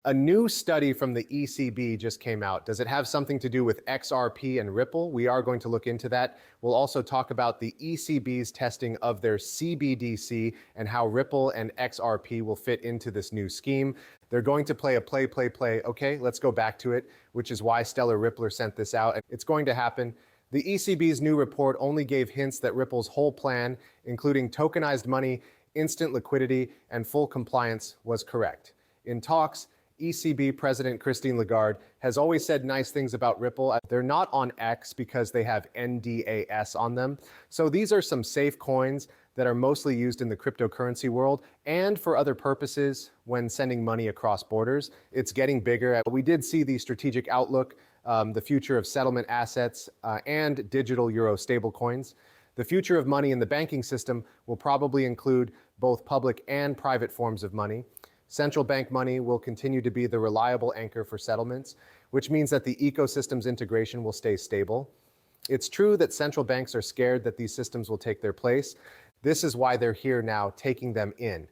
A new study from the ECB just came out. Does it have something to do with XRP and Ripple? We are going to look into that. We'll also talk about the ECB's testing of their CBDC and how Ripple and XRP will fit into this new scheme. They're going to play a play. Okay, let's go back to it, which is why Stellar Rippler sent this out. It's going to happen. The ECB's new report only gave hints that Ripple's whole plan, including tokenized money, instant liquidity, and full compliance, was correct. In talks, ECB President Christine Lagarde has always said nice things about Ripple. They're not on X because they have NDAS on them. So these are some safe coins that are mostly used in the cryptocurrency world and for other purposes when sending money across borders. It's getting bigger. We did see the strategic outlook, the future of settlement assets, and digital euro stablecoins. The future of money in the banking system will probably include both public and private forms of money. Central bank money will continue to be the reliable anchor for settlements, which means that the ecosystem's integration will stay stable. It's true that central banks are scared that these systems will take their place. This is why they're here now, taking them in.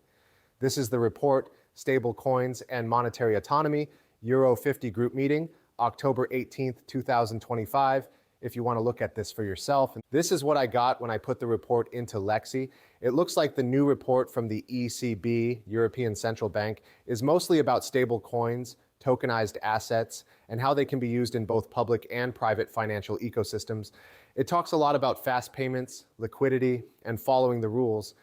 This is the report, Stable Coins and Monetary Autonomy, Euro 50 Group Meeting, October 18th, 2025. If you want to look at this for yourself. This is what I got when I put the report into Lexi. It looks like the new report from the ECB, European Central Bank, is mostly about stable coins, tokenized assets, and how they can be used in both public and private financial ecosystems. It talks a lot about fast payments, liquidity, and following the rules.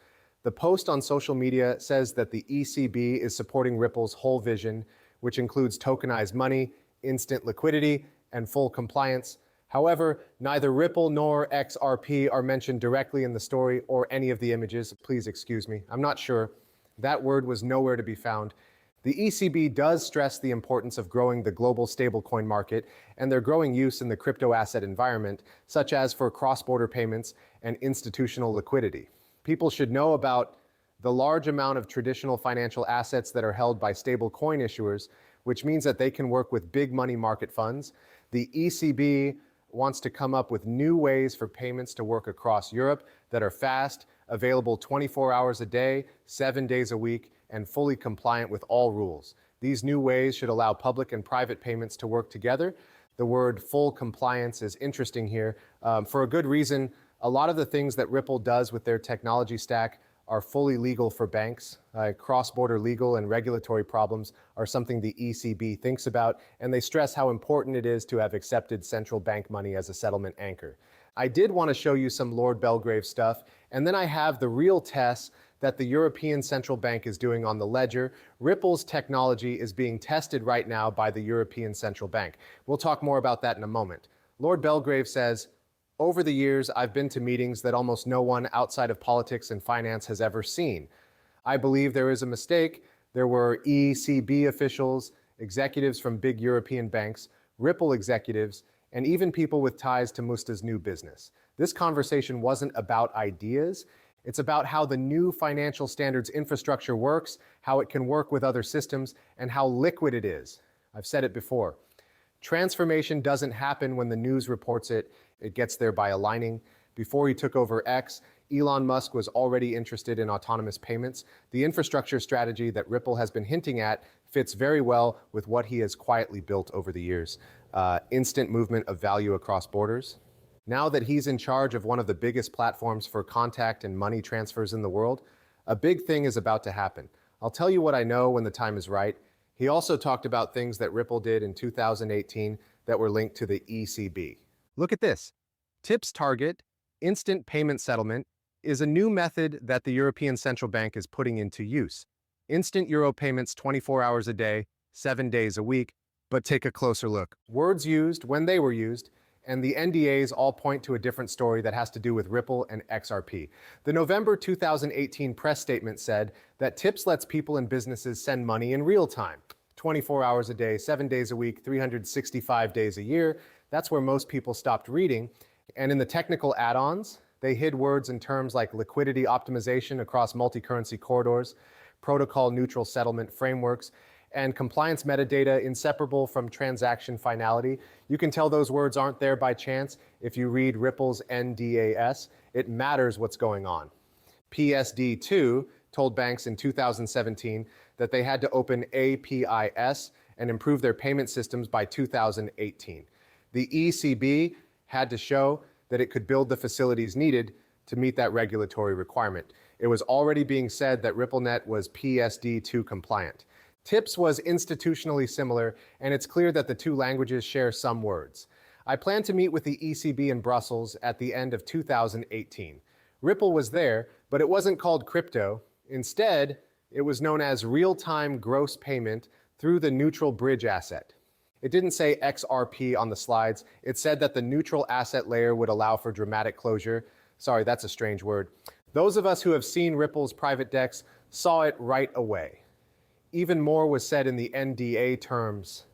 The post on social media says that the ECB is supporting Ripple's whole vision, which includes tokenized money, instant liquidity, and full compliance. However, neither Ripple nor XRP are mentioned directly in the story or any of the images. Please excuse me, I'm not sure. That word was nowhere to be found. The ECB does stress the importance of growing the global stablecoin market and their growing use in the crypto asset environment, such as for cross-border payments and institutional liquidity. People should know about the large amount of traditional financial assets that are held by stablecoin issuers, which means that they can work with big money market funds. The ECB wants to come up with new ways for payments to work across Europe that are fast, available 24 hours a day, 7 days a week, and fully compliant with all rules. These new ways should allow public and private payments to work together. The word full compliance is interesting here for a good reason. A lot of the things that Ripple does with their technology stack are fully legal for banks. Cross-border legal and regulatory problems are something the ECB thinks about, and they stress how important it is to have accepted central bank money as a settlement anchor. I did want to show you some Lord Belgrave stuff, and then I have the real tests that the European Central Bank is doing on the ledger. Ripple's technology is being tested right now by the European Central Bank. We'll talk more about that in a moment. Lord Belgrave says, "Over the years, I've been to meetings that almost no one outside of politics and finance has ever seen. I believe there is a mistake. There were ECB officials, executives from big European banks, Ripple executives, and even people with ties to Musta's new business. This conversation wasn't about ideas. It's about how the new financial standards infrastructure works, how it can work with other systems, and how liquid it is. I've said it before. Transformation doesn't happen when the news reports it. It gets there by aligning. Before he took over X, Elon Musk was already interested in autonomous payments. The infrastructure strategy that Ripple has been hinting at fits very well with what he has quietly built over the years. Instant movement of value across borders. Now that he's in charge of one of the biggest platforms for contact and money transfers in the world, a big thing is about to happen. I'll tell you what I know when the time is right. He also talked about things that Ripple did in 2018 that were linked to the ECB. Look at this. TIPS Target, instant payment settlement, is a new method that the European Central Bank is putting into use. Instant euro payments 24 hours a day, 7 days a week, but take a closer look. Words used when they were used, and the NDAs all point to a different story that has to do with Ripple and XRP. The November 2018 press statement said that TIPS lets people and businesses send money in real time, 24 hours a day, 7 days a week, 365 days a year. That's where most people stopped reading. And in the technical add-ons, they hid words and terms like liquidity optimization across multi-currency corridors, protocol-neutral settlement frameworks, and compliance metadata inseparable from transaction finality. You can tell those words aren't there by chance if you read Ripple's NDAS. It matters what's going on. PSD2 told banks in 2017 that they had to open APIs and improve their payment systems by 2018. The ECB had to show that it could build the facilities needed to meet that regulatory requirement. It was already being said that RippleNet was PSD2 compliant. TIPS was institutionally similar, and it's clear that the two languages share some words. I plan to meet with the ECB in Brussels at the end of 2018. Ripple was there, but it wasn't called crypto. Instead, it was known as real-time gross payment through the neutral bridge asset. It didn't say XRP on the slides. It said that the neutral asset layer would allow for dramatic closure. Sorry, that's a strange word. Those of us who have seen Ripple's private DEX saw it right away. Even more was said in the NDA terms.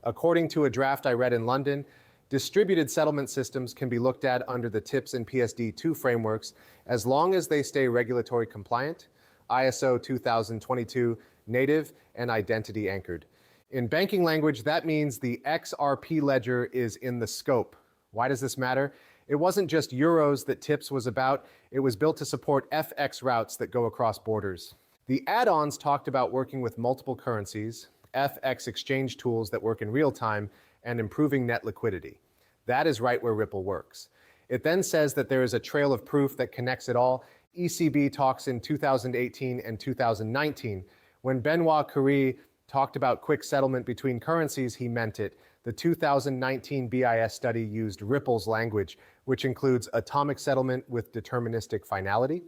According to a draft I read in London, distributed settlement systems can be looked at under the TIPS and PSD2 frameworks as long as they stay regulatory compliant, ISO 2022 native, and identity anchored. In banking language, that means the XRP ledger is in the scope. Why does this matter? It wasn't just euros that TIPS was about. It was built to support FX routes that go across borders. The add-ons talked about working with multiple currencies, FX exchange tools that work in real time, and improving net liquidity. That is right where Ripple works. It then says that there is a trail of proof that connects it all. ECB talks in 2018 and 2019. When Benoit Curie talked about quick settlement between currencies, he meant it. The 2019 BIS study used Ripple's language, which includes atomic settlement with deterministic finality.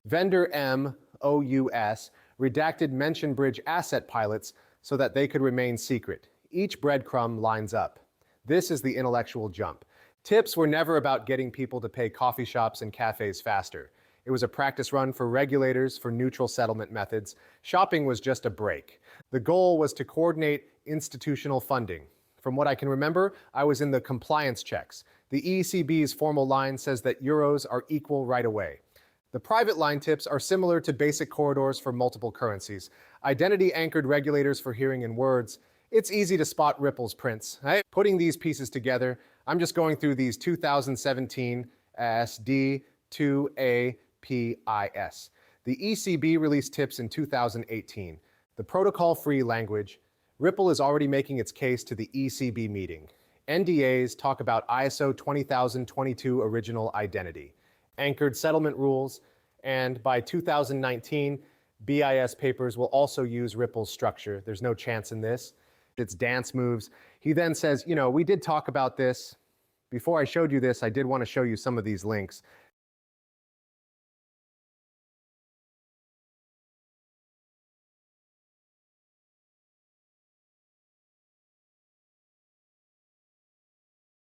Vendor M, OUS, redacted mention bridge asset pilots so that they could remain secret. Each breadcrumb lines up. This is the intellectual jump. TIPS were never about getting people to pay coffee shops and cafes faster. It was a practice run for regulators for neutral settlement methods. Shopping was just a break. The goal was to coordinate institutional funding. From what I can remember, I was in the compliance checks. The ECB's formal line says that euros are equal right away. The private line TIPS are similar to basic corridors for multiple currencies. Identity-anchored regulators for hearing in words. It's easy to spot Ripple's prints. Right? Putting these pieces together, I'm just going through these 2017 SD2APIS. The ECB released TIPS in 2018. The protocol-free language. Ripple is already making its case to the ECB meeting. NDAs talk about ISO 20022 original identity, anchored settlement rules, and by 2019, BIS papers will also use Ripple's structure. There's no chance in this. It's dance moves. He then says, we did talk about this. Before I showed you this, I did want to show you some of these links.